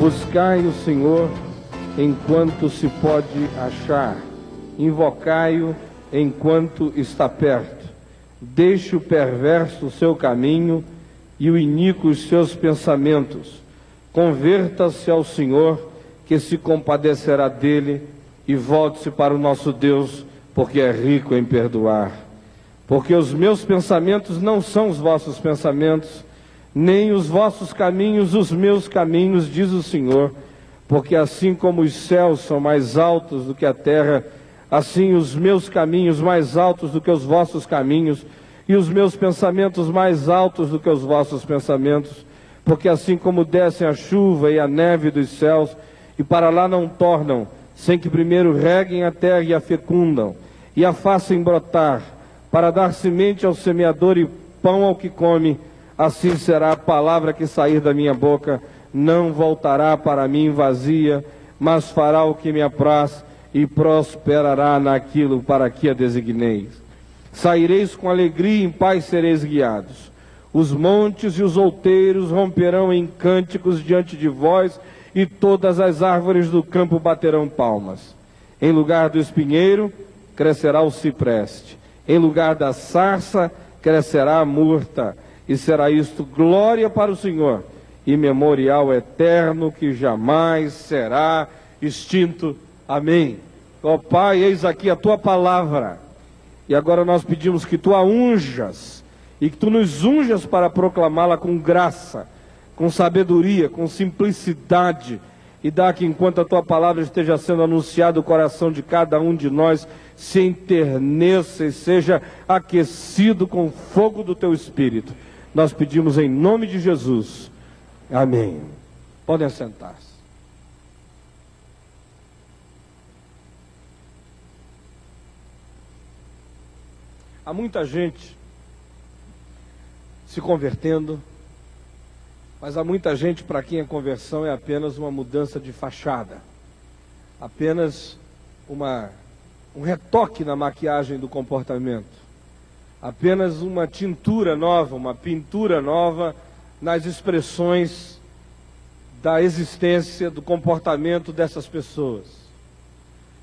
Buscai o Senhor enquanto se pode achar, invocai-o enquanto está perto. Deixe o perverso o seu caminho e o iníquo os seus pensamentos. Converta-se ao Senhor, que se compadecerá dele, e volte-se para o nosso Deus, porque é rico em perdoar. Porque os meus pensamentos não são os vossos pensamentos, nem os vossos caminhos os meus caminhos, diz o Senhor. Porque assim como os céus são mais altos do que a terra, assim os meus caminhos mais altos do que os vossos caminhos, e os meus pensamentos mais altos do que os vossos pensamentos. Porque assim como descem a chuva e a neve dos céus, e para lá não tornam, sem que primeiro reguem a terra e a fecundam, e a façam brotar, para dar semente ao semeador e pão ao que come, assim será a palavra que sair da minha boca. Não voltará para mim vazia, mas fará o que me apraz e prosperará naquilo para que a designeis. Saireis com alegria e em paz sereis guiados. Os montes e os outeiros romperão em cânticos diante de vós, e todas as árvores do campo baterão palmas. Em lugar do espinheiro crescerá o cipreste, em lugar da sarça crescerá a murta, e será isto glória para o Senhor, e memorial eterno que jamais será extinto. Amém. Ó Pai, eis aqui a tua palavra, e agora nós pedimos que tu a unjas, e que tu nos unjas para proclamá-la com graça, com sabedoria, com simplicidade, e dá que enquanto a tua palavra esteja sendo anunciada, o coração de cada um de nós se enterneça e seja aquecido com o fogo do teu Espírito. Nós pedimos em nome de Jesus. Amém. Podem assentar-se. Há muita gente se convertendo, mas há muita gente para quem a conversão é apenas uma mudança de fachada, apenas um retoque na maquiagem do comportamento, apenas uma tintura nova, uma pintura nova nas expressões da existência, do comportamento dessas pessoas.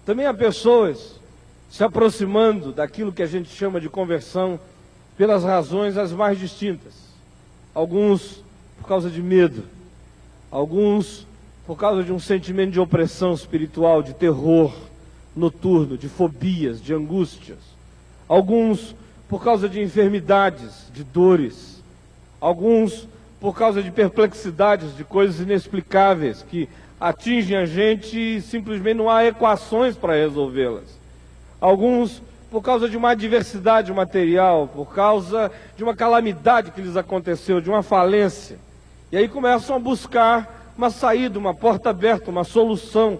Também há pessoas se aproximando daquilo que a gente chama de conversão pelas razões as mais distintas. Alguns por causa de medo, alguns por causa de um sentimento de opressão espiritual, de terror noturno, de fobias, de angústias. Alguns por causa de enfermidades, de dores. Alguns por causa de perplexidades, de coisas inexplicáveis que atingem a gente e simplesmente não há equações para resolvê-las. Alguns por causa de uma adversidade material, por causa de uma calamidade que lhes aconteceu, de uma falência. E aí começam a buscar uma saída, uma porta aberta, uma solução,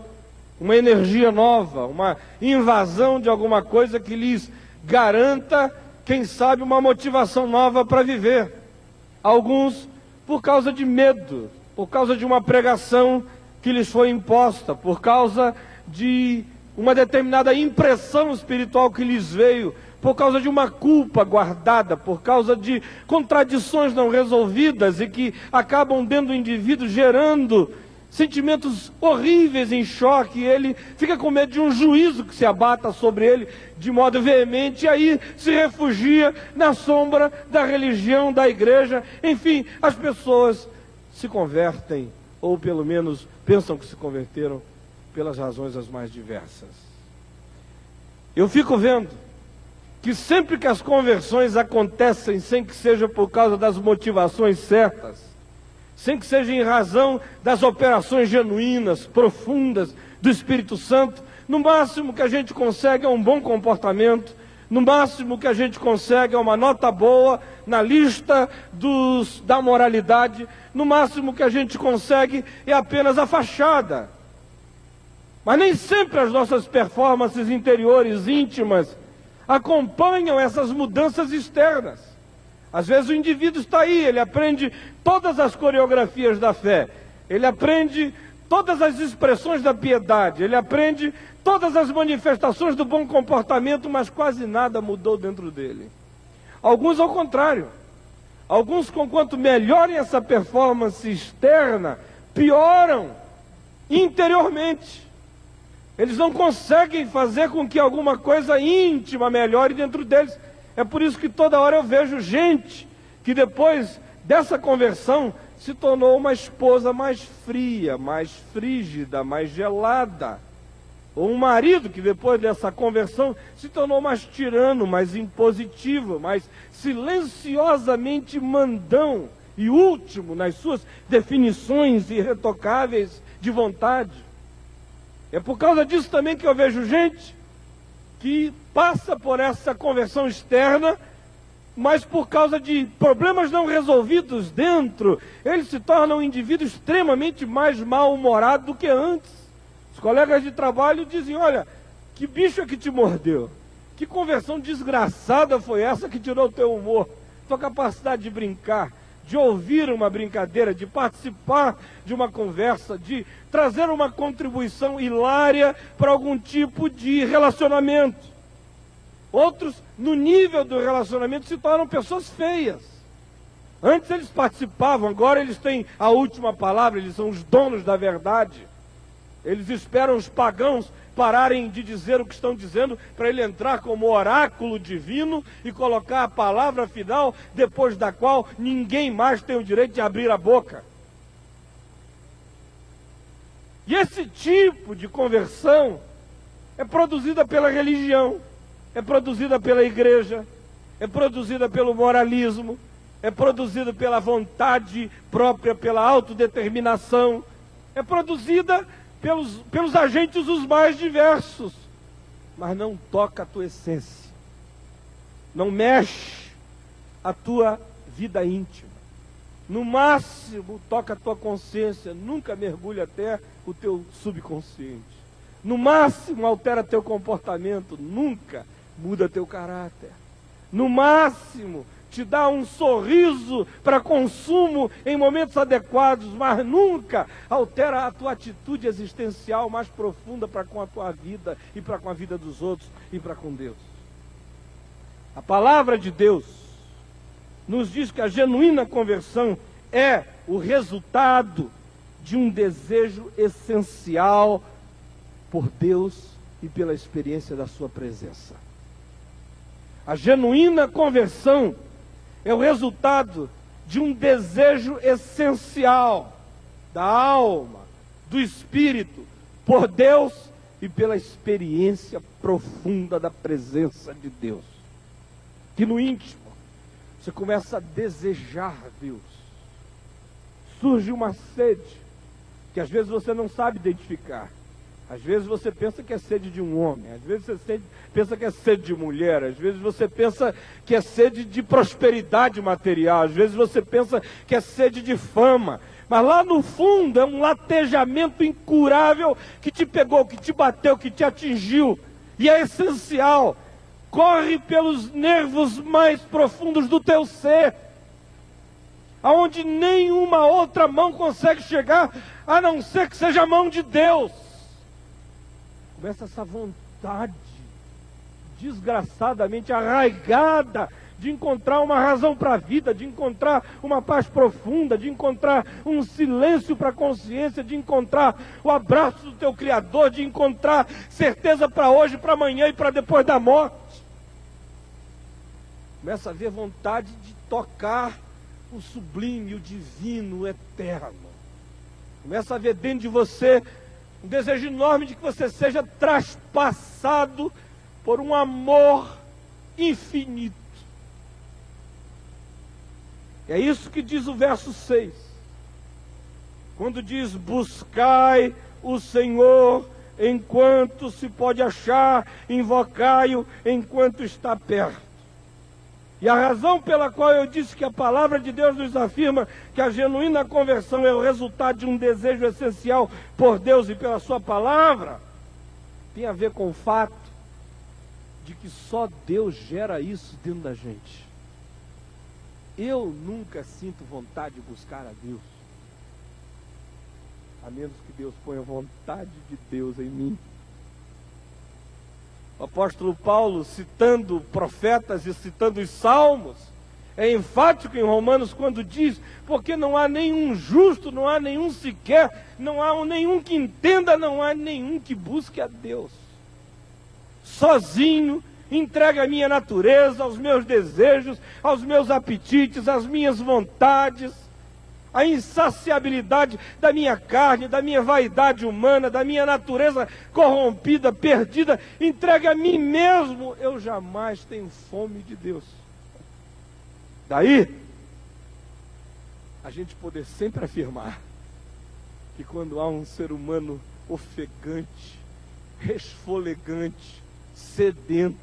uma energia nova, uma invasão de alguma coisa que lhes garanta, quem sabe, uma motivação nova para viver. Alguns por causa de medo, por causa de uma pregação que lhes foi imposta, por causa de uma determinada impressão espiritual que lhes veio, por causa de uma culpa guardada, por causa de contradições não resolvidas e que acabam dentro do indivíduo gerando sentimentos horríveis em choque, e ele fica com medo de um juízo que se abata sobre ele de modo veemente, e aí se refugia na sombra da religião, da igreja. Enfim, as pessoas se convertem, ou pelo menos pensam que se converteram, pelas razões as mais diversas. Eu fico vendo que sempre que as conversões acontecem sem que seja por causa das motivações certas, sem que seja em razão das operações genuínas, profundas do Espírito Santo, no máximo que a gente consegue é um bom comportamento, no máximo que a gente consegue é uma nota boa na lista da moralidade, no máximo que a gente consegue é apenas a fachada. Mas nem sempre as nossas performances interiores, íntimas, acompanham essas mudanças externas. Às vezes o indivíduo está aí, ele aprende todas as coreografias da fé, ele aprende todas as expressões da piedade, ele aprende todas as manifestações do bom comportamento, mas quase nada mudou dentro dele. Alguns ao contrário, alguns, conquanto melhorem essa performance externa, pioram interiormente. Eles não conseguem fazer com que alguma coisa íntima melhore dentro deles. É por isso que toda hora eu vejo gente que depois dessa conversão se tornou uma esposa mais fria, mais frígida, mais gelada. Ou um marido que depois dessa conversão se tornou mais tirano, mais impositivo, mais silenciosamente mandão e último nas suas definições irretocáveis de vontade. É por causa disso também que eu vejo gente que passa por essa conversão externa, mas por causa de problemas não resolvidos dentro, ele se torna um indivíduo extremamente mais mal-humorado do que antes. Os colegas de trabalho dizem: olha, que bicho é que te mordeu? Que conversão desgraçada foi essa que tirou o teu humor, tua capacidade de brincar, de ouvir uma brincadeira, de participar de uma conversa, de trazer uma contribuição hilária para algum tipo de relacionamento. Outros, no nível do relacionamento, se tornam pessoas feias. Antes eles participavam, agora eles têm a última palavra, eles são os donos da verdade. Eles esperam os pagãos pararem de dizer o que estão dizendo para ele entrar como oráculo divino e colocar a palavra final, depois da qual ninguém mais tem o direito de abrir a boca. E esse tipo de conversão é produzida pela religião, é produzida pela igreja, é produzida pelo moralismo, é produzida pela vontade própria, pela autodeterminação, é produzida pelos agentes os mais diversos, mas não toca a tua essência, não mexe a tua vida íntima, no máximo toca a tua consciência, nunca mergulha até o teu subconsciente, no máximo altera teu comportamento, nunca muda teu caráter, no máximo te dá um sorriso para consumo em momentos adequados, mas nunca altera a tua atitude existencial mais profunda para com a tua vida e para com a vida dos outros e para com Deus. A palavra de Deus nos diz que a genuína conversão é o resultado de um desejo essencial por Deus e pela experiência da sua presença. A genuína conversão é o resultado de um desejo essencial da alma, do espírito, por Deus e pela experiência profunda da presença de Deus. Que no íntimo você começa a desejar Deus. Surge uma sede que às vezes você não sabe identificar. Às vezes você pensa que é sede de um homem, às vezes você pensa que é sede de mulher, às vezes você pensa que é sede de prosperidade material, às vezes você pensa que é sede de fama, mas lá no fundo é um latejamento incurável que te pegou, que te bateu, que te atingiu, e é essencial, corre pelos nervos mais profundos do teu ser, aonde nenhuma outra mão consegue chegar, a não ser que seja a mão de Deus. Começa essa vontade desgraçadamente arraigada de encontrar uma razão para a vida, de encontrar uma paz profunda, de encontrar um silêncio para a consciência, de encontrar o abraço do teu Criador, de encontrar certeza para hoje, para amanhã e para depois da morte. Começa a haver vontade de tocar o sublime, o divino, o eterno. Começa a haver dentro de você um desejo enorme de que você seja traspassado por um amor infinito. É isso que diz o verso 6. Quando diz: buscai o Senhor enquanto se pode achar, invocai-o enquanto está perto. E a razão pela qual eu disse que a palavra de Deus nos afirma que a genuína conversão é o resultado de um desejo essencial por Deus e pela sua palavra, tem a ver com o fato de que só Deus gera isso dentro da gente. Eu nunca sinto vontade de buscar a Deus, a menos que Deus ponha vontade de Deus em mim. O apóstolo Paulo, citando profetas e citando os salmos, É enfático em Romanos quando diz: porque não há nenhum justo, não há nenhum sequer, não há nenhum que entenda, não há nenhum que busque a Deus. Sozinho, entregue a minha natureza, aos meus desejos, aos meus apetites, às minhas vontades, a insaciabilidade da minha carne, da minha vaidade humana, da minha natureza corrompida, perdida, entregue a mim mesmo, eu jamais tenho fome de Deus. Daí, a gente poder sempre afirmar que quando há um ser humano ofegante, resfolegante, sedento,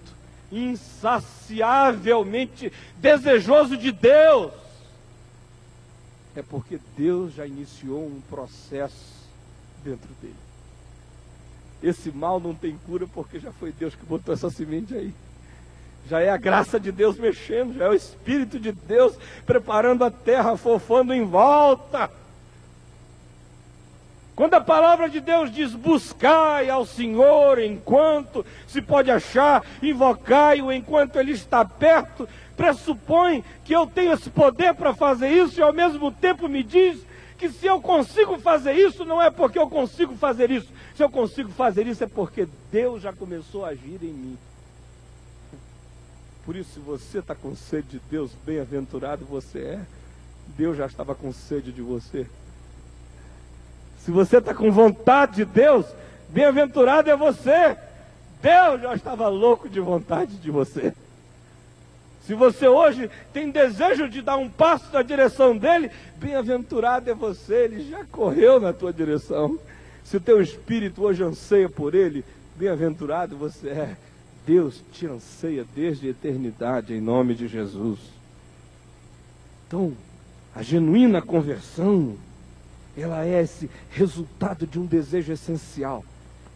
insaciavelmente desejoso de Deus, é porque Deus já iniciou um processo dentro dele. Esse mal não tem cura porque já foi Deus que botou essa semente aí. Já é a graça de Deus mexendo, já é o Espírito de Deus preparando a terra, fofando em volta. Quando a palavra de Deus diz: buscai ao Senhor enquanto se pode achar, invocai-o enquanto Ele está perto, pressupõe que eu tenho esse poder para fazer isso, e ao mesmo tempo me diz que se eu consigo fazer isso, não é porque eu consigo fazer isso. Se eu consigo fazer isso é porque Deus já começou a agir em mim. Por isso, se você está com sede de Deus, bem-aventurado você é. Deus já estava com sede de você. Se você está com vontade de Deus, bem-aventurado é você. Deus já estava louco de vontade de você. Se você hoje tem desejo de dar um passo na direção dele, bem-aventurado é você, ele já correu na tua direção. Se o teu espírito hoje anseia por ele, bem-aventurado você é. Deus te anseia desde a eternidade, em nome de Jesus. Então, a genuína conversão, ela é esse resultado de um desejo essencial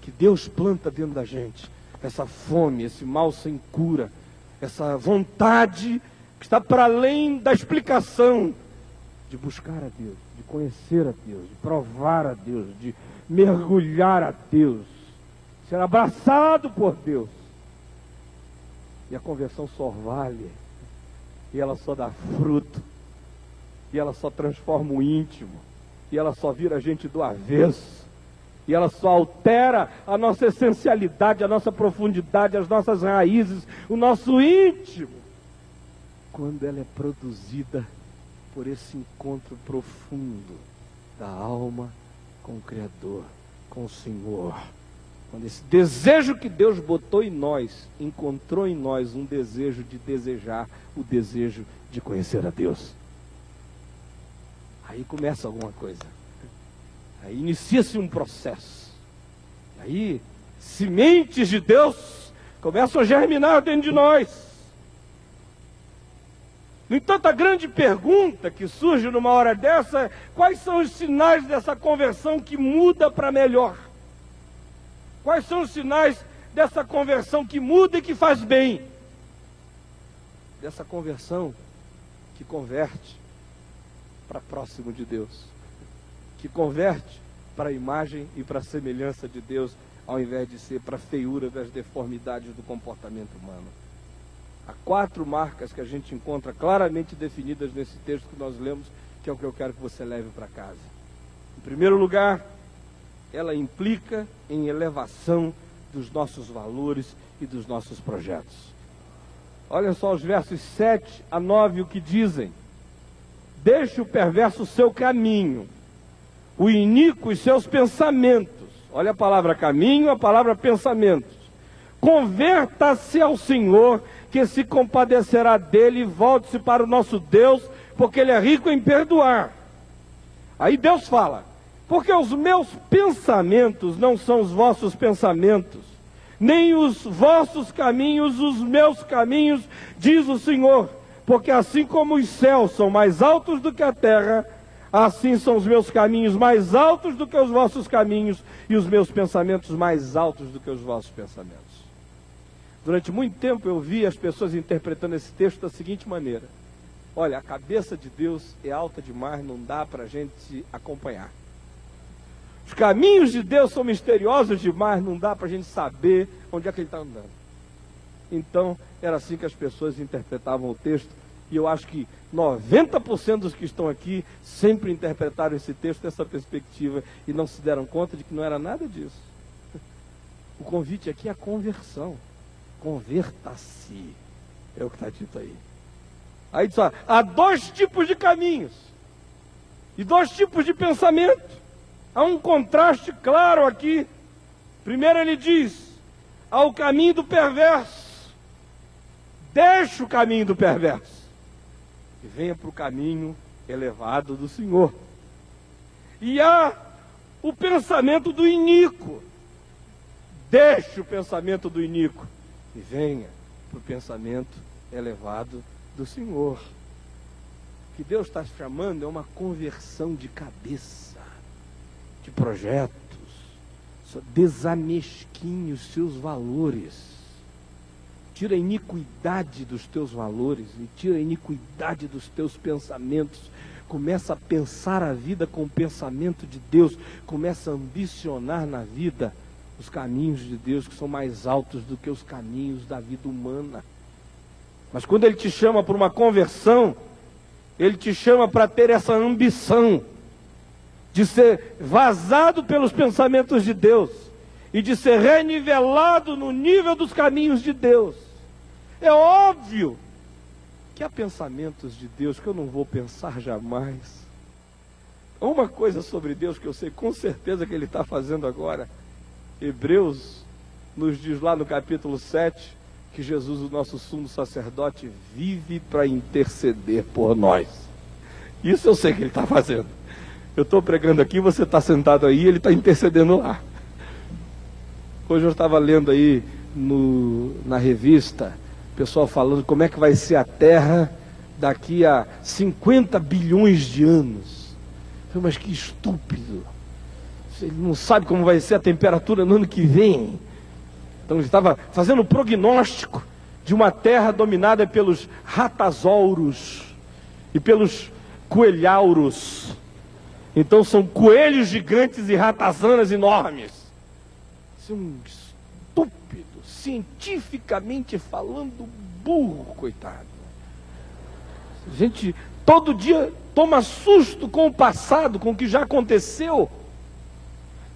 que Deus planta dentro da gente. Essa fome, esse mal sem cura, essa vontade que está para além da explicação, de buscar a Deus, de conhecer a Deus, de provar a Deus, de mergulhar a Deus, ser abraçado por Deus. E a conversão só vale, e ela só dá fruto, e ela só transforma o íntimo, e ela só vira a gente do avesso, e ela só altera a nossa essencialidade, a nossa profundidade, as nossas raízes, o nosso íntimo, quando ela é produzida por esse encontro profundo da alma com o Criador, com o Senhor. Quando esse desejo que Deus botou em nós, encontrou em nós um desejo de desejar, o desejo de conhecer a Deus. Aí começa alguma coisa. Aí inicia-se um processo. Aí sementes de Deus começam a germinar dentro de nós. No entanto, a grande pergunta que surge numa hora dessa é: quais são os sinais dessa conversão que muda para melhor? Quais são os sinais dessa conversão que muda e que faz bem? Dessa conversão que converte para próximo de Deus, que converte para a imagem e para a semelhança de Deus, ao invés de ser para a feiura das deformidades do comportamento humano. Há 4 marcas que a gente encontra claramente definidas nesse texto que nós lemos, que é o que eu quero que você leve para casa. Em primeiro lugar, ela implica em elevação dos nossos valores e dos nossos projetos. Olha só os versos 7 a 9, o que dizem: deixe o perverso o seu caminho, o iníquo os seus pensamentos. Olha a palavra caminho, a palavra pensamentos. Converta-se ao Senhor, que se compadecerá dele, e volte-se para o nosso Deus, porque Ele é rico em perdoar. Aí Deus fala: porque os meus pensamentos não são os vossos pensamentos, nem os vossos caminhos os meus caminhos, diz o Senhor. Porque assim como os céus são mais altos do que a terra, assim são os meus caminhos mais altos do que os vossos caminhos, e os meus pensamentos mais altos do que os vossos pensamentos. Durante muito tempo eu vi as pessoas interpretando esse texto da seguinte maneira: olha, a cabeça de Deus é alta demais, não dá para a gente acompanhar. Os caminhos de Deus são misteriosos demais, não dá para a gente saber onde é que Ele está andando. Então, era assim que as pessoas interpretavam o texto, E eu acho que 90% dos que estão aqui sempre interpretaram esse texto dessa perspectiva e não se deram conta de que não era nada disso. O convite aqui é a conversão. Converta-se. É o que está dito aí. Aí diz, ó, há dois tipos de caminhos e dois tipos de pensamento. Há um contraste claro aqui. Primeiro ele diz, há o caminho do perverso. Deixa o caminho do perverso e venha para o caminho elevado do Senhor. E há o pensamento do iníquo. Deixe o pensamento do iníquo e venha para o pensamento elevado do Senhor. O que Deus está chamando é uma conversão de cabeça, de projetos. Desamesquinhe os seus valores. Tira a iniquidade dos teus valores e tira a iniquidade dos teus pensamentos. Começa a pensar a vida com o pensamento de Deus. Começa a ambicionar na vida os caminhos de Deus, que são mais altos do que os caminhos da vida humana. Mas quando Ele te chama para uma conversão, Ele te chama para ter essa ambição de ser vazado pelos pensamentos de Deus e de ser renivelado no nível dos caminhos de Deus. É óbvio que há pensamentos de Deus que eu não vou pensar jamais. Uma coisa sobre Deus que eu sei com certeza que Ele está fazendo agora. Hebreus nos diz lá no capítulo 7 que Jesus, o nosso sumo sacerdote, vive para interceder por nós. Isso eu sei que Ele está fazendo. Eu estou pregando aqui, você está sentado aí, Ele está intercedendo lá. Hoje eu estava lendo aí na revista, o pessoal falando como é que vai ser a Terra daqui a 50 bilhões de anos. Mas que estúpido. Ele não sabe como vai ser a temperatura no ano que vem. Então ele estava fazendo um prognóstico de uma terra dominada pelos ratazouros e pelos coelhauros. Então são coelhos gigantes e ratazanas enormes. Isso é um estúpido, cientificamente falando, burro, coitado. A gente todo dia toma susto com o passado, com o que já aconteceu.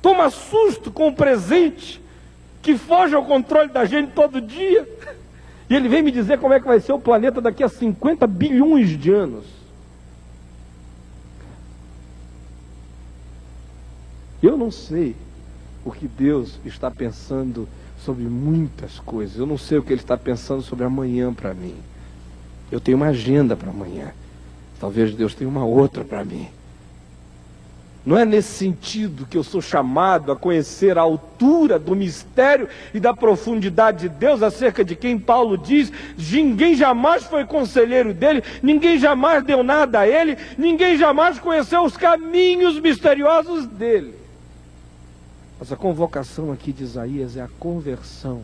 Toma susto com o presente, que foge ao controle da gente todo dia. E ele vem me dizer como é que vai ser o planeta daqui a 50 bilhões de anos. Eu não sei o que Deus está pensando sobre muitas coisas. Eu não sei o que Ele está pensando sobre amanhã para mim. Eu tenho uma agenda para amanhã. Talvez Deus tenha uma outra para mim. Não é nesse sentido que eu sou chamado a conhecer a altura do mistério e da profundidade de Deus, acerca de quem Paulo diz, ninguém jamais foi conselheiro dele, ninguém jamais deu nada a ele, ninguém jamais conheceu os caminhos misteriosos dele. Mas a convocação aqui de Isaías é a conversão.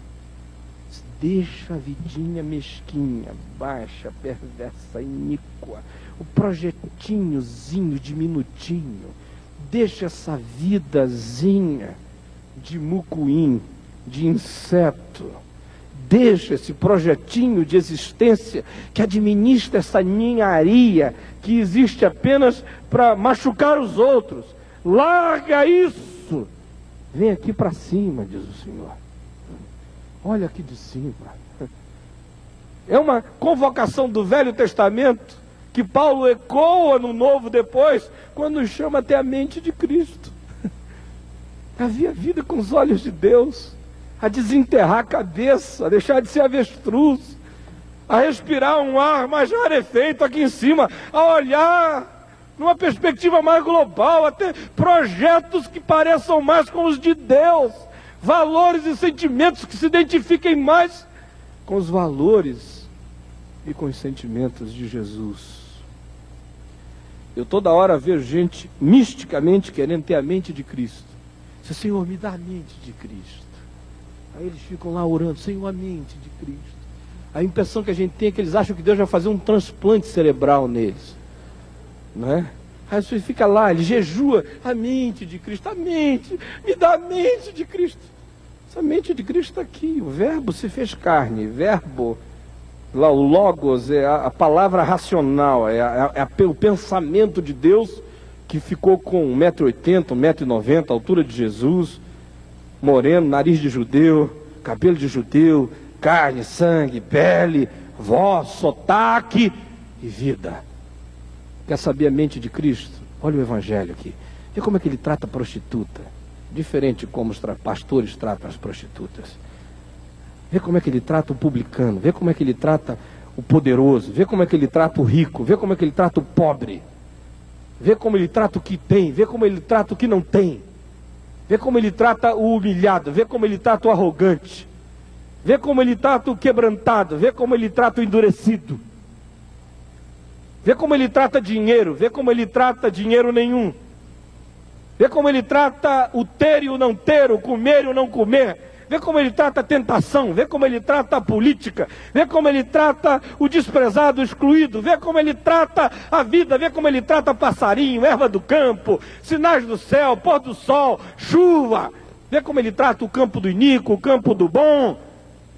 Deixa a vidinha mesquinha, baixa, perversa, iníqua, o projetinhozinho diminutinho. Deixa essa vidazinha de mucuim, de inseto. Deixa esse projetinho de existência que administra essa ninharia que existe apenas para machucar os outros. Larga isso. Vem aqui para cima, diz o Senhor. Olha aqui de cima. É uma convocação do Velho Testamento que Paulo ecoa no Novo depois, quando nos chama até a mente de Cristo. A ver a vida com os olhos de Deus, a desenterrar a cabeça, a deixar de ser avestruz, a respirar um ar mais rarefeito aqui em cima, a olhar numa perspectiva mais global, a ter projetos que pareçam mais com os de Deus, valores e sentimentos que se identifiquem mais com os valores e com os sentimentos de Jesus. Eu toda hora vejo gente misticamente querendo ter a mente de Cristo. Diz, Senhor, me dá a mente de Cristo. Aí eles ficam lá orando, Senhor, a mente de Cristo. A impressão que a gente tem é que eles acham que Deus vai fazer um transplante cerebral neles. Não é? Aí você fica lá, ele jejua, a mente de Cristo, a mente, me dá a mente de Cristo. Essa mente de Cristo está aqui, o verbo se fez carne, verbo Lá o logos é a palavra racional, o pensamento de Deus, que ficou com 1,80 m, 1,90 m, altura de Jesus, moreno, nariz de judeu, cabelo de judeu, carne, sangue, pele, voz, sotaque e vida. Quer saber a mente de Cristo? Olha o Evangelho aqui. Vê como é que ele trata a prostituta. Diferente de como os pastores tratam as prostitutas. Vê como é que ele trata o publicano. Vê como é que ele trata o poderoso. Vê como é que ele trata o rico. Vê como é que ele trata o pobre. Vê como ele trata o que tem. Vê como ele trata o que não tem. Vê como ele trata o humilhado. Vê como ele trata o arrogante. Vê como ele trata o quebrantado. Vê como ele trata o endurecido. Vê como ele trata dinheiro. Vê como ele trata dinheiro nenhum. Vê como ele trata o ter e o não ter, o comer e o não comer. Vê como ele trata a tentação. Vê como ele trata a política. Vê como ele trata o desprezado, o excluído. Vê como ele trata a vida. Vê como ele trata passarinho, erva do campo, sinais do céu, pôr do sol, chuva. Vê como ele trata o campo do iníquo, o campo do bom.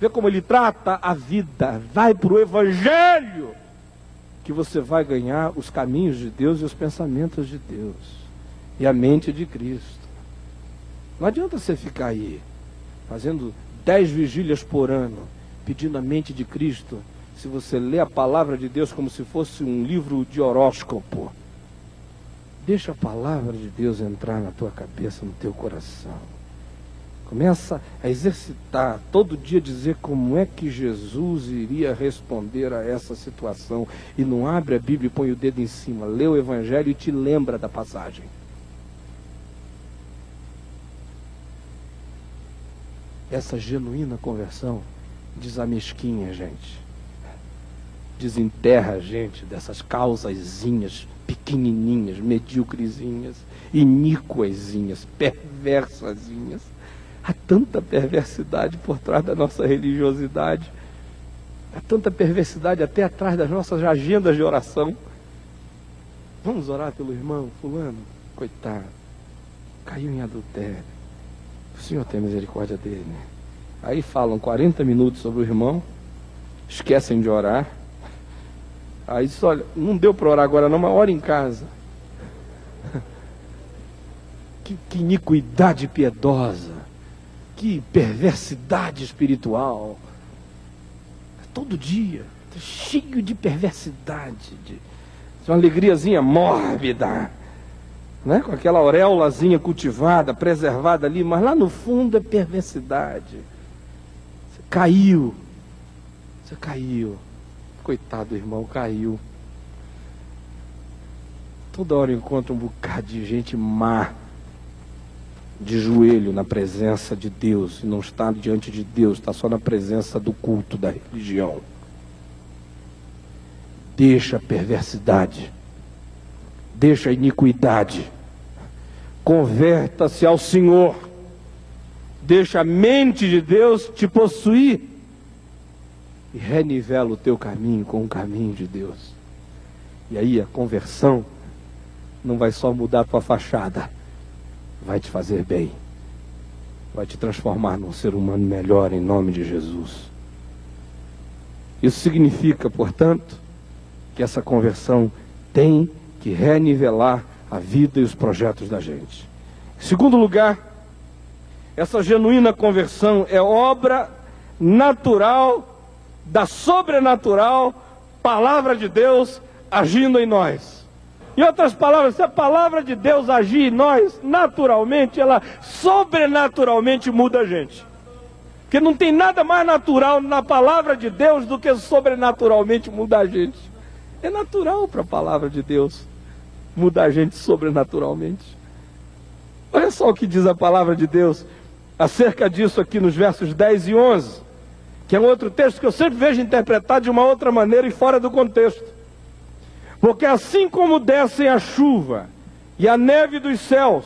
Vê como ele trata a vida. Vai para o Evangelho, que você vai ganhar os caminhos de Deus e os pensamentos de Deus. E a mente de Cristo. Não adianta você ficar aí, fazendo 10 vigílias por ano, pedindo a mente de Cristo, se você lê a palavra de Deus como se fosse um livro de horóscopo. Deixa a palavra de Deus entrar na tua cabeça, no teu coração. Começa a exercitar, todo dia dizer como é que Jesus iria responder a essa situação. E não abre a Bíblia e põe o dedo em cima. Lê o Evangelho e te lembra da passagem. Essa genuína conversão desamesquinha a gente. Desenterra a gente dessas causazinhas pequenininhas, medíocrezinhas, iníquazinhas, perversazinhas. Há tanta perversidade por trás da nossa religiosidade. Há tanta perversidade até atrás das nossas agendas de oração. Vamos orar pelo irmão fulano? Coitado, caiu em adultério. O Senhor tem misericórdia dele. Aí falam 40 minutos sobre o irmão, esquecem de orar. Aí diz, olha, não deu para orar agora não, mas ora em casa. Que iniquidade piedosa. Que perversidade espiritual. Todo dia, cheio de perversidade, de uma alegriazinha mórbida, né? Com aquela auréolazinha cultivada, preservada ali, mas lá no fundo é perversidade. Você caiu. Coitado do irmão, caiu. Toda hora eu encontro um bocado de gente má, de joelho na presença de Deus, e não está diante de Deus, está só na presença do culto da religião. Deixa a perversidade, deixa a iniquidade, converta-se ao Senhor, deixa a mente de Deus te possuir, e renivela o teu caminho com o caminho de Deus. E aí a conversão não vai só mudar a tua fachada, vai te fazer bem, vai te transformar num ser humano melhor em nome de Jesus. Isso significa, portanto, que essa conversão tem que renivelar a vida e os projetos da gente. Em segundo lugar, essa genuína conversão é obra natural da sobrenatural palavra de Deus agindo em nós. Em outras palavras, se a palavra de Deus agir em nós, naturalmente, ela sobrenaturalmente muda a gente. Porque não tem nada mais natural na palavra de Deus do que sobrenaturalmente mudar a gente. É natural para a palavra de Deus mudar a gente sobrenaturalmente. Olha só o que diz a palavra de Deus acerca disso aqui nos versos 10 e 11, que é um outro texto que eu sempre vejo interpretado de uma outra maneira e fora do contexto. Porque assim como descem a chuva e a neve dos céus,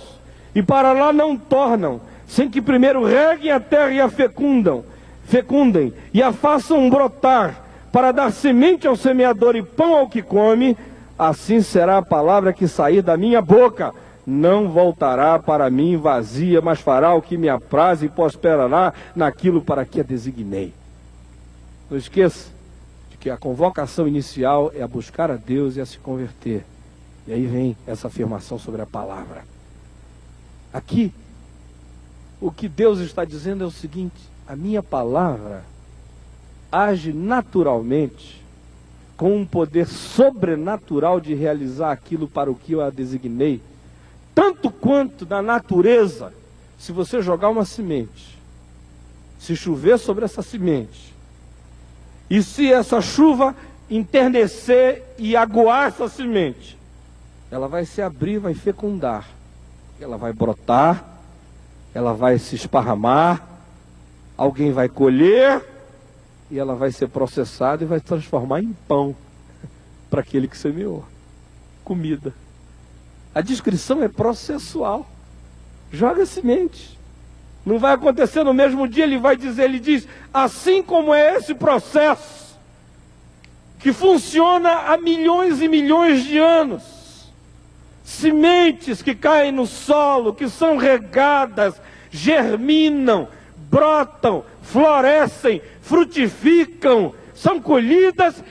e para lá não tornam, sem que primeiro reguem a terra e a fecundem, e a façam brotar, para dar semente ao semeador e pão ao que come, assim será a palavra que sair da minha boca. Não voltará para mim vazia, mas fará o que me apraz e prosperará naquilo para que a designei. Não esqueça Porque a convocação inicial é a buscar a Deus e a se converter. E aí vem essa afirmação sobre a palavra. Aqui, o que Deus está dizendo é o seguinte: a minha palavra age naturalmente, com um poder sobrenatural de realizar aquilo para o que eu a designei, tanto quanto na natureza. Se você jogar uma semente, se chover sobre essa semente, e se essa chuva enternecer e aguar essa semente, ela vai se abrir, vai fecundar, ela vai brotar, ela vai se esparramar, alguém vai colher, e ela vai ser processada e vai se transformar em pão para aquele que semeou, comida. A descrição é processual. Joga semente. Não vai acontecer no mesmo dia. Ele diz, assim como é esse processo, que funciona há milhões e milhões de anos. Sementes que caem no solo, que são regadas, germinam, brotam, florescem, frutificam, são colhidas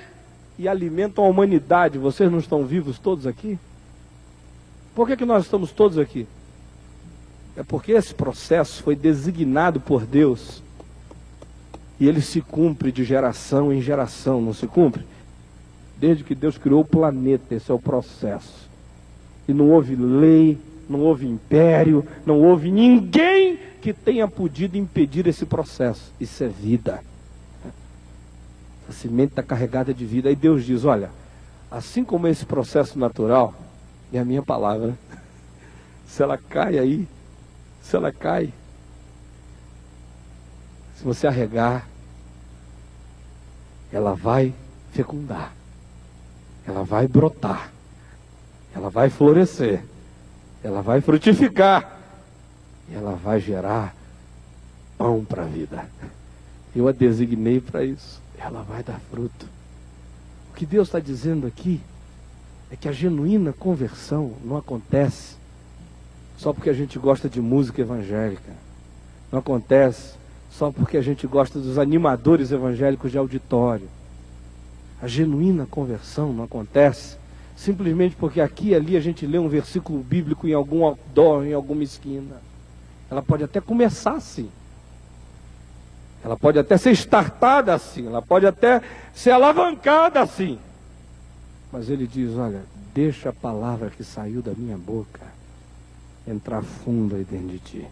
e alimentam a humanidade. Vocês não estão vivos todos aqui? Por que nós estamos todos aqui? É porque esse processo foi designado por Deus e ele se cumpre de geração em geração, não se cumpre? Desde que Deus criou o planeta, esse é o processo. E não houve lei, não houve império, não houve ninguém que tenha podido impedir esse processo. Isso é vida. A semente está carregada de vida. Aí Deus diz, olha, assim como esse processo natural, é a minha palavra. Se ela cai aí, se ela cai, se você arregar, ela vai fecundar, ela vai brotar, ela vai florescer, ela vai frutificar, e ela vai gerar pão para a vida. Eu a designei para isso. Ela vai dar fruto. O que Deus está dizendo aqui é que a genuína conversão não acontece só porque a gente gosta de música evangélica. Não acontece só porque a gente gosta dos animadores evangélicos de auditório. A genuína conversão não acontece simplesmente porque aqui e ali a gente lê um versículo bíblico em algum outdoor, em alguma esquina. Ela pode até começar assim. Ela pode até ser startada assim. Ela pode até ser alavancada assim. Mas ele diz, olha, deixa a palavra que saiu da minha boca entrar fundo aí dentro de ti.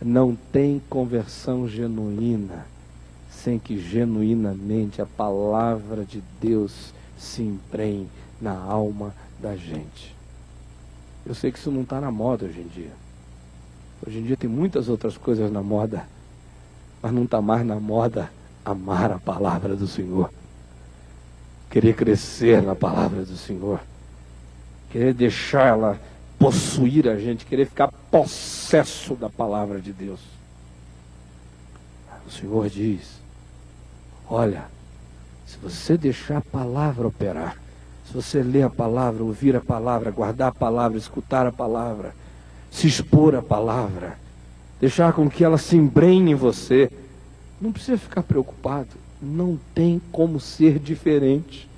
Não tem conversão genuína sem que genuinamente a palavra de Deus se emprenhe na alma da gente. Eu sei que isso não está na moda hoje em dia. Hoje em dia tem muitas outras coisas na moda, mas não está mais na moda amar a palavra do Senhor. Querer crescer na palavra do Senhor. Querer deixar ela possuir a gente, querer ficar possesso da palavra de Deus. O Senhor diz, olha, se você deixar a palavra operar, se você ler a palavra, ouvir a palavra, guardar a palavra, escutar a palavra, se expor à palavra, deixar com que ela se embrenhe em você, não precisa ficar preocupado, não tem como ser diferente.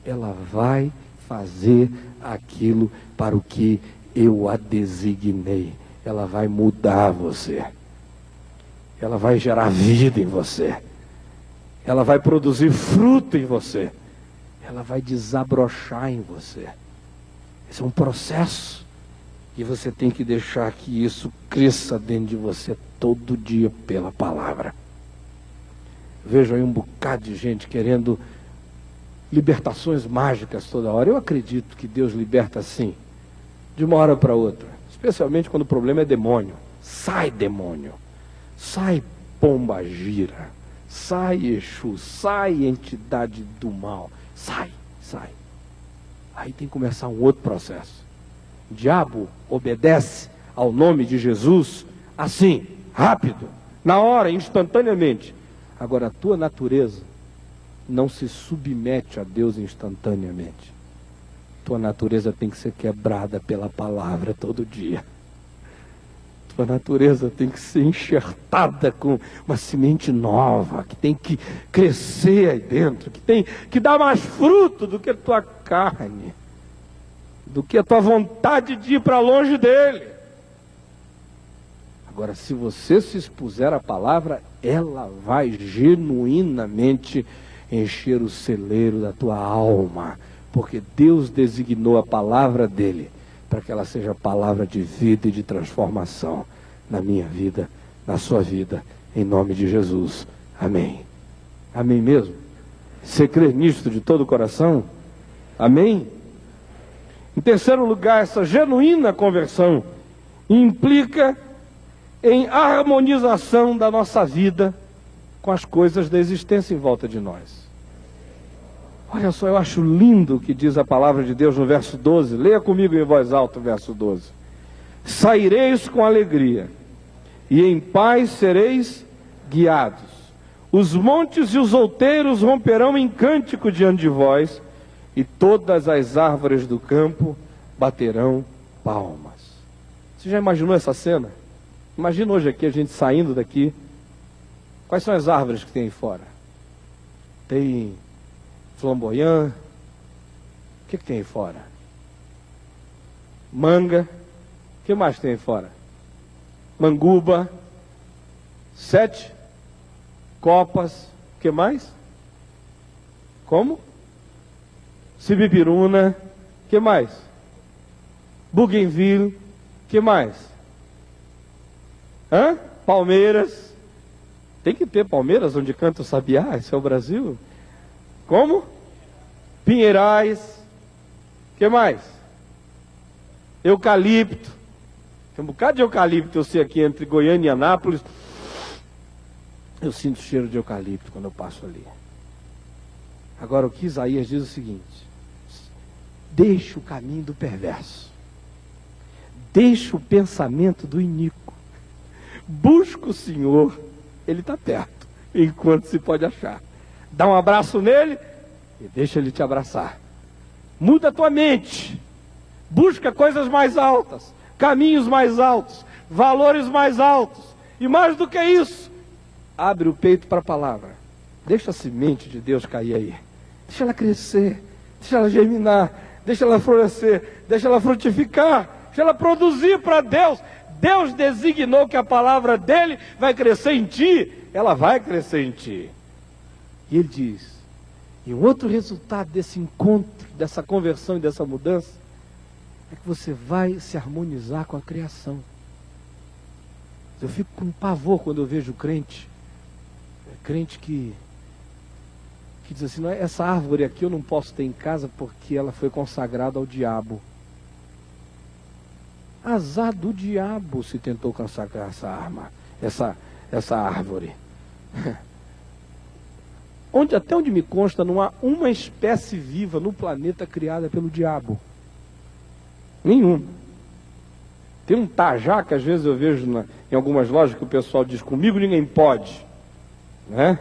Ela vai fazer aquilo para o que eu a designei. Ela vai mudar você. Ela vai gerar vida em você. Ela vai produzir fruto em você. Ela vai desabrochar em você. Esse é um processo. E você tem que deixar que isso cresça dentro de você todo dia pela palavra. Vejo aí um bocado de gente querendo libertações mágicas toda hora. Eu acredito que Deus liberta assim, de uma hora para outra. Especialmente quando o problema é demônio. Sai demônio. Sai pombagira. Sai Exu. Sai entidade do mal. Sai, sai. Aí tem que começar um outro processo. O diabo obedece ao nome de Jesus assim, rápido, na hora, instantaneamente. Agora a tua natureza não se submete a Deus instantaneamente. Tua natureza tem que ser quebrada pela palavra todo dia. tua natureza tem que ser enxertada com uma semente nova, que tem que crescer aí dentro, que tem que dar mais fruto do que a tua carne, do que a tua vontade de ir para longe dele. Agora, se você se expuser à palavra, ela vai genuinamente encher o celeiro da tua alma, porque Deus designou a palavra dele para que ela seja palavra de vida e de transformação na minha vida, na sua vida, em nome de Jesus. Amém. Amém mesmo? Você crê nisto de todo o coração? Amém? Em terceiro lugar, essa genuína conversão implica em harmonização da nossa vida com as coisas da existência em volta de nós. Olha só, eu acho lindo o que diz a palavra de Deus no verso 12. Leia comigo em voz alta o verso 12. Saireis com alegria, e em paz sereis guiados. Os montes e os outeiros romperão em cântico diante de vós, e todas as árvores do campo baterão palmas. Você já imaginou essa cena? Imagina hoje aqui, a gente saindo daqui. Quais são as árvores que tem aí fora? Tem flamboyant. O que tem aí fora? Manga. O que mais tem aí fora? Manguba. 7 copas. O que mais? Como? Sibipiruna. O que mais? Bougainville. O que mais? Palmeiras. Tem que ter palmeiras onde canta o sabiá. Esse é o Brasil. Como? Pinheirais. O que mais? Eucalipto. Tem um bocado de eucalipto, eu sei, aqui entre Goiânia e Anápolis. Eu sinto o cheiro de eucalipto quando eu passo ali. Agora, o que Isaías diz é o seguinte: deixa o caminho do perverso, deixa o pensamento do iníquo, busca o Senhor, Ele está perto, enquanto se pode achar. Dá um abraço nele e deixa ele te abraçar. Muda a tua mente, busca coisas mais altas, caminhos mais altos, valores mais altos, e mais do que isso, abre o peito para a palavra. Deixa a semente de Deus cair aí, deixa ela crescer, deixa ela germinar, deixa ela florescer, deixa ela frutificar, deixa ela produzir para Deus. Deus designou que a palavra dele vai crescer em ti, ela vai crescer em ti. E ele diz, e um outro resultado desse encontro, dessa conversão e dessa mudança, é que você vai se harmonizar com a criação. Eu fico com pavor quando eu vejo crente que diz assim, não, essa árvore aqui eu não posso ter em casa porque ela foi consagrada ao diabo. Azar do diabo se tentou consagrar essa árvore. Até onde me consta, não há uma espécie viva no planeta criada pelo diabo. Nenhuma. Tem um tajá que às vezes eu vejo em algumas lojas que o pessoal diz, comigo ninguém pode. Né?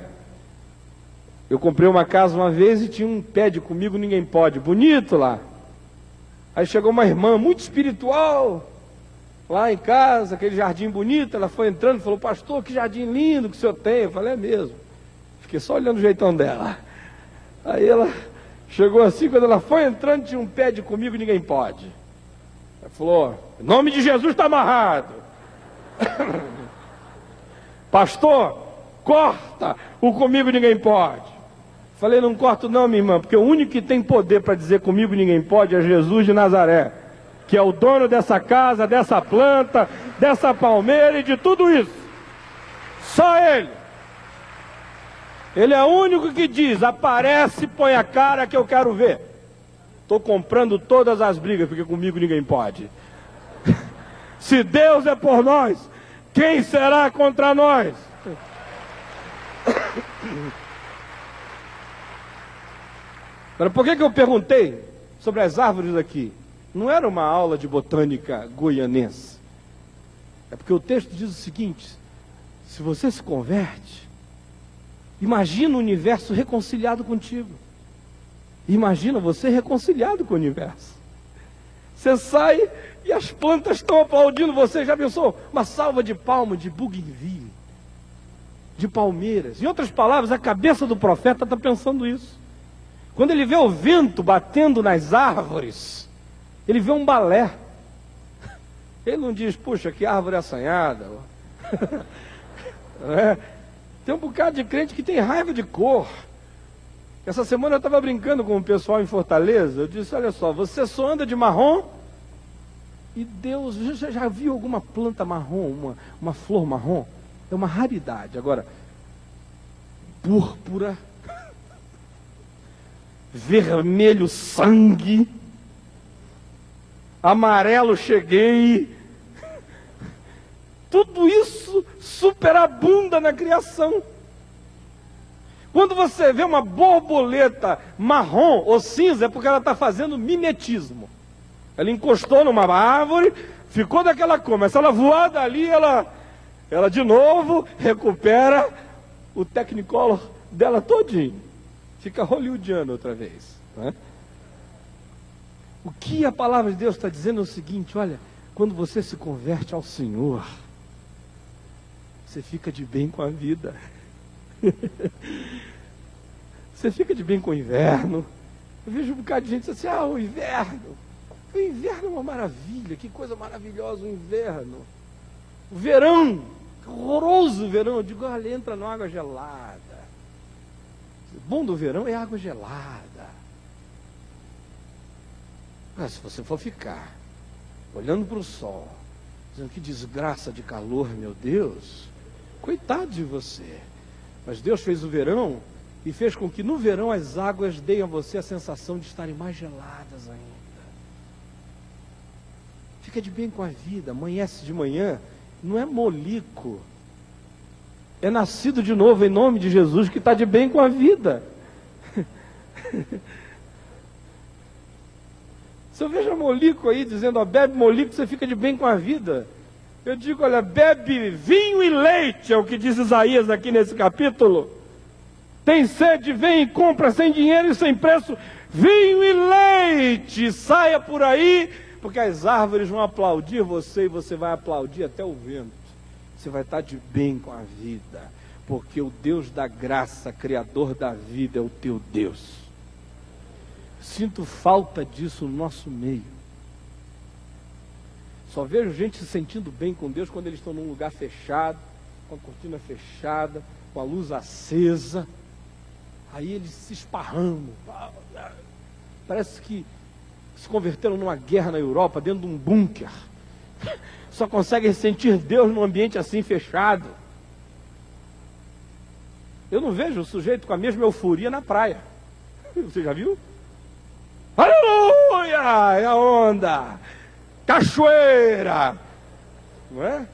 Eu comprei uma casa uma vez e tinha um pé de comigo ninguém pode. Bonito lá. Aí chegou uma irmã muito espiritual lá em casa, aquele jardim bonito. Ela foi entrando e falou, pastor, que jardim lindo que o senhor tem. Eu falei, é mesmo. Fiquei só olhando o jeitão dela. Aí ela chegou assim, quando ela foi entrando, tinha um pé de comigo ninguém pode. Ela falou, em nome de Jesus está amarrado. Pastor, corta o comigo ninguém pode. Falei, não corto não, minha irmã, porque o único que tem poder para dizer comigo ninguém pode é Jesus de Nazaré, que é o dono dessa casa, dessa planta, dessa palmeira e de tudo isso. Só Ele. Ele é o único que diz, aparece, põe a cara que eu quero ver. Estou comprando todas as brigas, porque comigo ninguém pode. Se Deus é por nós, quem será contra nós? Agora, por que eu perguntei sobre as árvores aqui? Não era uma aula de botânica goianense. É porque o texto diz o seguinte, se você se converte, imagina o universo reconciliado contigo. Imagina você reconciliado com o universo. Você sai E as plantas estão aplaudindo você. Já pensou? Uma salva de palmas de bougainville, de palmeiras. Em outras palavras, a cabeça do profeta está pensando isso. Quando ele vê o vento batendo nas árvores, ele vê um balé. Ele não diz, puxa, que árvore assanhada. Tem um bocado de crente que tem raiva de cor. Essa semana eu estava brincando com o pessoal em Fortaleza. Eu disse, olha só, você só anda de marrom? E Deus, já viu alguma planta marrom, uma flor marrom? É uma raridade. Agora, púrpura, vermelho sangue, amarelo cheguei, tudo isso superabunda na criação. Quando você vê uma borboleta marrom ou cinza, é porque ela está fazendo mimetismo. Ela encostou numa árvore, ficou daquela cor, mas se ela voar dali, ela de novo recupera o Technicolor dela todinho. Fica hollywoodiano outra vez. Né? O que a palavra de Deus está dizendo é o seguinte, olha, quando você se converte ao Senhor, você fica de bem com a vida. Você fica de bem com o inverno. Eu vejo um bocado de gente assim, o inverno. O inverno é uma maravilha, que coisa maravilhosa o inverno. O verão, que horroroso o verão. Eu digo, olha, entra na água gelada. O bom do verão é água gelada. Mas se você for ficar olhando para o sol, dizendo que desgraça de calor, meu Deus, coitado de você. Mas Deus fez o verão e fez com que no verão as águas deem a você a sensação de estarem mais geladas ainda. Fica de bem com a vida, amanhece de manhã, não é molico, é nascido de novo em nome de Jesus que está de bem com a vida. Se eu vejo molico aí dizendo, bebe molico, você fica de bem com a vida. Eu digo, olha, bebe vinho e leite, é o que diz Isaías aqui nesse capítulo. Tem sede, vem e compra sem dinheiro e sem preço, vinho e leite, saia por aí, porque as árvores vão aplaudir você e você vai aplaudir até o vento. Você vai estar de bem com a vida, porque o Deus da graça, Criador da vida, é o teu Deus. Sinto falta disso no nosso meio. Só vejo gente se sentindo bem com Deus quando eles estão num lugar fechado, com a cortina fechada, com a luz acesa. Aí eles se esparramam. Parece que se converteram numa guerra na Europa, dentro de um bunker. Só conseguem sentir Deus num ambiente assim fechado. Eu não vejo o sujeito com a mesma euforia na praia. Você já viu? Aleluia! É a onda! Cachoeira! Não é?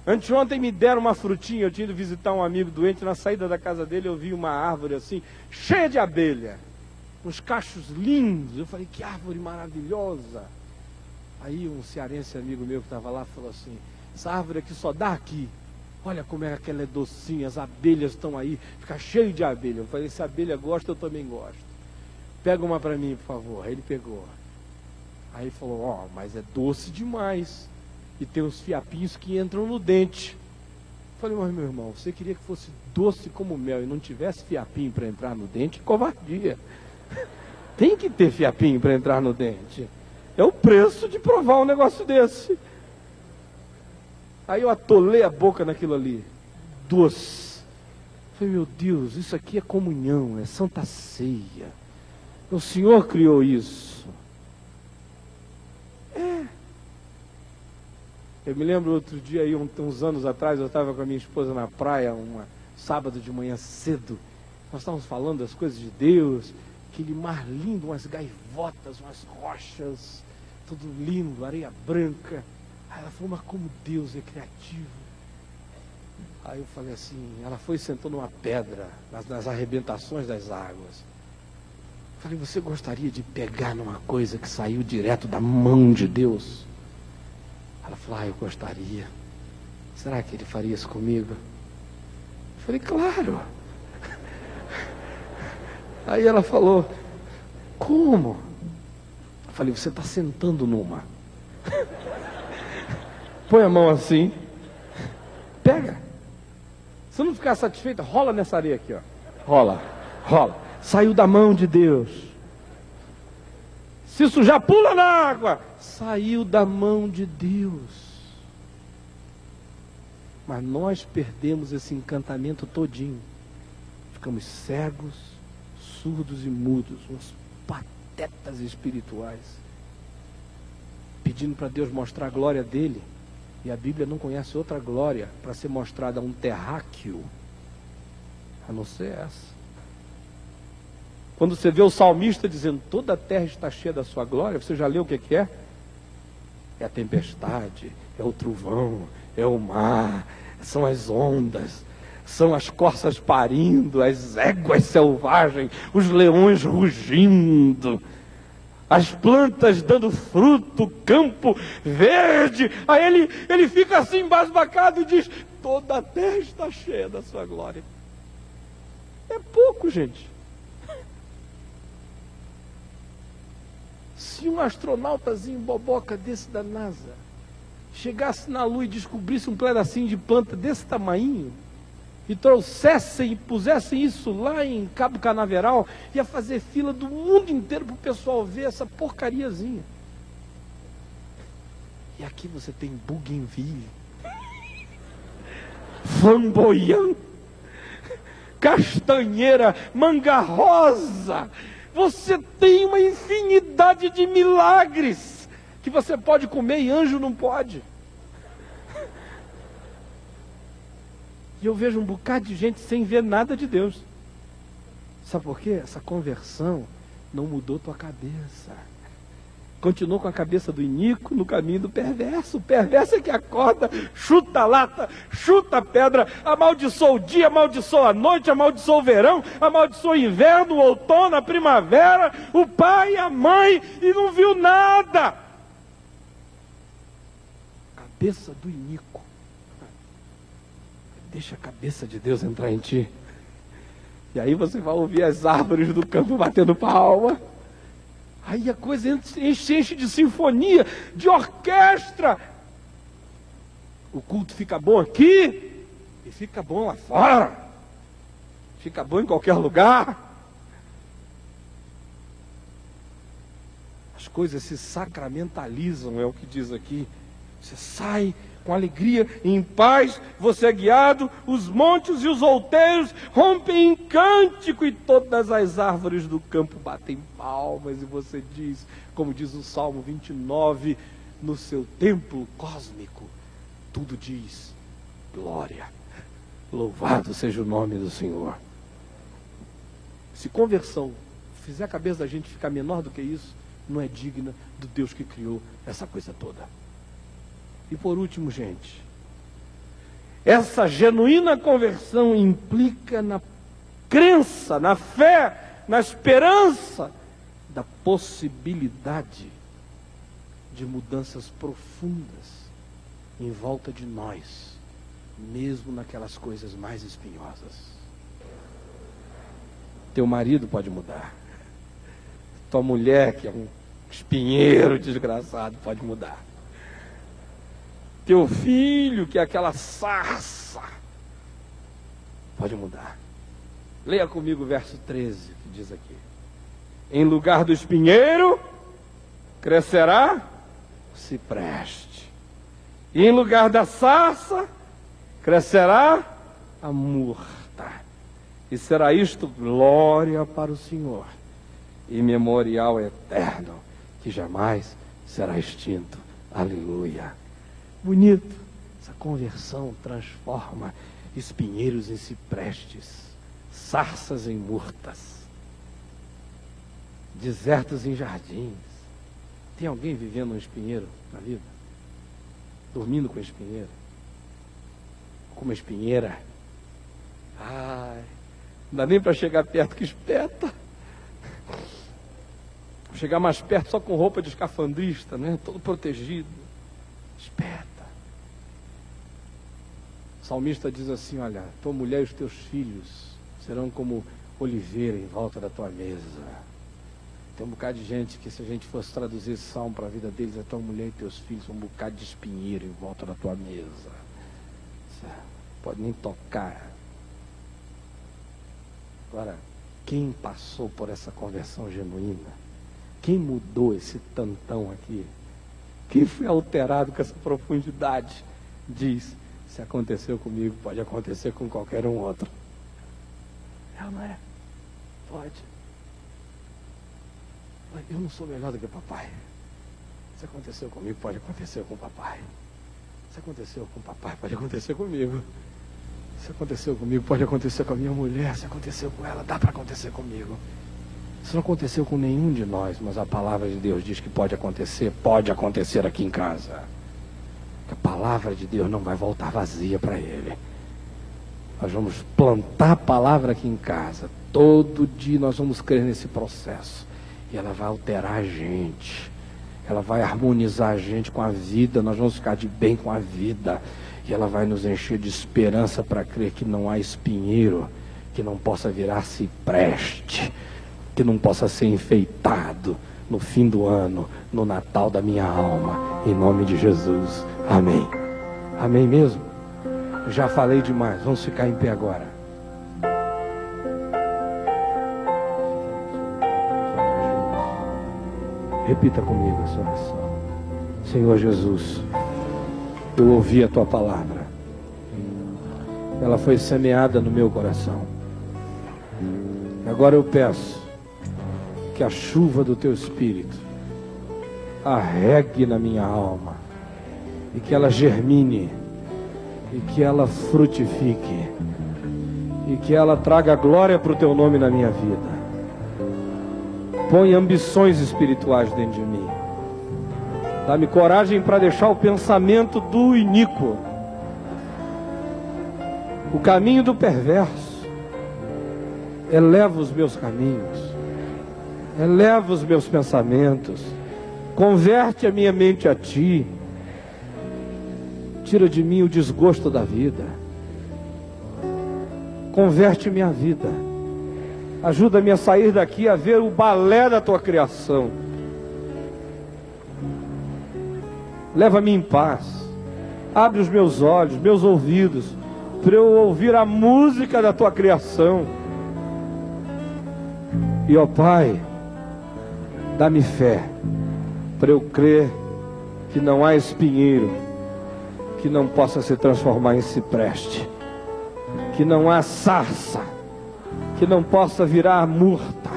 Anteontem me deram uma frutinha, eu tinha ido visitar um amigo doente, na saída da casa dele eu vi uma árvore assim, cheia de abelha, uns cachos lindos. Eu falei, que árvore maravilhosa. Aí um cearense amigo meu que estava lá falou assim, essa árvore aqui só dá aqui. Olha como é que ela é docinha, as abelhas estão aí, fica cheio de abelha. Eu falei, se a abelha gosta, eu também gosto. Pega uma para mim, por favor. Aí ele pegou. Aí ele falou, mas é doce demais. E tem uns fiapinhos que entram no dente. Eu falei, mas meu irmão, você queria que fosse doce como mel e não tivesse fiapinho para entrar no dente? Covardia. Tem que ter fiapinho para entrar no dente. É o preço de provar um negócio desse. Aí eu atolei a boca naquilo ali. Doce. Eu falei, meu Deus, isso aqui é comunhão, é Santa Ceia. O Senhor criou isso. Eu me lembro outro dia, aí, uns anos atrás, eu estava com a minha esposa na praia, sábado de manhã cedo. Nós estávamos falando das coisas de Deus, aquele mar lindo, umas gaivotas, umas rochas, tudo lindo, areia branca. Aí ela falou, mas como Deus é criativo. Aí eu falei assim, ela foi e sentou numa pedra, nas arrebentações das águas. Eu falei, você gostaria de pegar numa coisa que saiu direto da mão de Deus? Ela falou, eu gostaria. Será que ele faria isso comigo? Eu falei, claro. Aí ela falou, como? Eu Falei, você está sentando numa. Põe a mão assim, pega. Se não ficar satisfeita, rola nessa areia aqui, ó. Rola, rola. Saiu da mão de Deus. Se sujar, pula na água. Saiu da mão de Deus. Mas nós perdemos esse encantamento todinho. Ficamos cegos, surdos e mudos, uns patetas espirituais, pedindo para Deus mostrar a glória dele. E a Bíblia não conhece outra glória para ser mostrada a um terráqueo, a não ser essa. Quando você vê o salmista dizendo, toda a terra está cheia da sua glória, você já leu o que é? É a tempestade, é o trovão, é o mar, são as ondas, são as corças parindo, as éguas selvagens, os leões rugindo, as plantas dando fruto, o campo verde. Aí ele fica assim embasbacado e diz, toda a terra está cheia da sua glória. É pouco, gente. Se um astronautazinho boboca desse da NASA chegasse na Lua e descobrisse um pedacinho de planta desse tamanho e trouxessem e pusessem isso lá em Cabo Canaveral, ia fazer fila do mundo inteiro para o pessoal ver essa porcariazinha. E aqui você tem bougainville, flamboyant, castanheira, manga rosa. Você tem uma infinidade de milagres que você pode comer e anjo não pode. E eu vejo um bocado de gente sem ver nada de Deus. Sabe por quê? Essa conversão não mudou tua cabeça. Continuou com a cabeça do iníquo no caminho do perverso. O perverso é que acorda, chuta a lata, chuta a pedra, amaldiçoa o dia, amaldiçoa a noite, amaldiçoa o verão, amaldiçoa o inverno, o outono, a primavera, o pai, a mãe, e não viu nada. Cabeça do iníquo. Deixa a cabeça de Deus entrar em ti. E aí você vai ouvir as árvores do campo batendo palma. Aí a coisa enche de sinfonia, de orquestra. O culto fica bom aqui e fica bom lá fora. Fica bom em qualquer lugar. As coisas se sacramentalizam, é o que diz aqui. Você sai com alegria e em paz, você é guiado, os montes e os outeiros rompem em cântico e todas as árvores do campo batem palmas, e você diz, como diz o Salmo 29, no seu templo cósmico, tudo diz, glória, louvado seja o nome do Senhor. Se conversão fizer a cabeça da gente ficar menor do que isso, não é digna do Deus que criou essa coisa toda. E por último, gente, essa genuína conversão implica na crença, na fé, na esperança da possibilidade de mudanças profundas em volta de nós, mesmo naquelas coisas mais espinhosas. Teu marido pode mudar, tua mulher, que é um espinheiro desgraçado, pode mudar. Teu filho, que é aquela sarça, pode mudar. Leia comigo o verso 13, que diz aqui. Em lugar do espinheiro, crescerá o cipreste. E em lugar da sarça, crescerá a murta. E será isto glória para o Senhor e memorial eterno, que jamais será extinto. Aleluia. Bonito. Essa conversão transforma espinheiros em ciprestes, sarças em murtas, desertos em jardins. Tem alguém vivendo um espinheiro na vida? Dormindo com espinheiro? Com uma espinheira? Ai, não dá nem para chegar perto que espeta. Chegar mais perto só com roupa de escafandrista, né? Todo protegido. Espeta. O salmista diz assim, olha, tua mulher e os teus filhos serão como oliveira em volta da tua mesa. Tem um bocado de gente que, se a gente fosse traduzir esse salmo para a vida deles, é tua mulher e teus filhos, um bocado de espinheiro em volta da tua mesa. Você pode nem tocar. Agora, quem passou por essa conversão genuína? Quem mudou esse tantão aqui? Quem foi alterado com essa profundidade? Diz, se aconteceu comigo, pode acontecer com qualquer um outro. É ou não é? Pode. Eu não sou melhor do que papai. Se aconteceu comigo, pode acontecer com o papai. Se aconteceu com o papai, pode acontecer comigo. Se aconteceu comigo, pode acontecer com a minha mulher. Se aconteceu com ela, dá para acontecer comigo. Isso não aconteceu com nenhum de nós, mas a palavra de Deus diz que pode acontecer aqui em casa. Que a palavra de Deus não vai voltar vazia para ele. Nós vamos plantar a palavra aqui em casa. Todo dia nós vamos crer nesse processo. E ela vai alterar a gente. Ela vai harmonizar a gente com a vida. Nós vamos ficar de bem com a vida. E ela vai nos encher de esperança para crer que não há espinheiro que não possa virar cipreste, que não possa ser enfeitado no fim do ano, no Natal da minha alma. Em nome de Jesus. Amém. Amém mesmo? Já falei demais. Vamos ficar em pé agora. Repita comigo essa oração. Senhor Jesus, eu ouvi a tua palavra. Ela foi semeada no meu coração. Agora eu peço que a chuva do teu Espírito arregue na minha alma e que ela germine e que ela frutifique e que ela traga glória para o teu nome na minha vida. Põe ambições espirituais dentro de mim. Dá-me coragem para deixar o pensamento do iníquo, o caminho do perverso. Eleva os meus caminhos, eleva os meus pensamentos, converte a minha mente a ti, tira de mim o desgosto da vida, converte minha vida, ajuda-me a sair daqui a ver o balé da tua criação. Leva-me em paz, abre os meus olhos, meus ouvidos, para eu ouvir a música da tua criação. E ó Pai, dá-me fé para eu crer que não há espinheiro que não possa se transformar em cipreste, que não há sarça que não possa virar murta.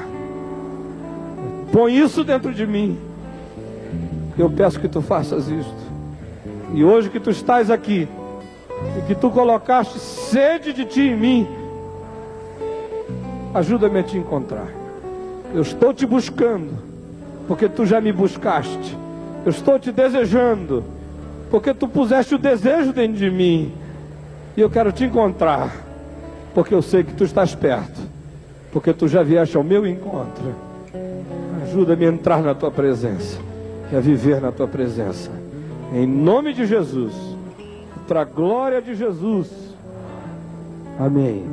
Põe isso dentro de mim. Eu peço que tu faças isto. E hoje que tu estás aqui e que tu colocaste sede de ti em mim, ajuda-me a te encontrar. Eu estou te buscando porque tu já me buscaste. Eu estou te desejando porque tu puseste o desejo dentro de mim. E eu quero te encontrar porque eu sei que tu estás perto, porque tu já vieste ao meu encontro. Ajuda-me a entrar na tua presença e a viver na tua presença. Em nome de Jesus, para a glória de Jesus. Amém.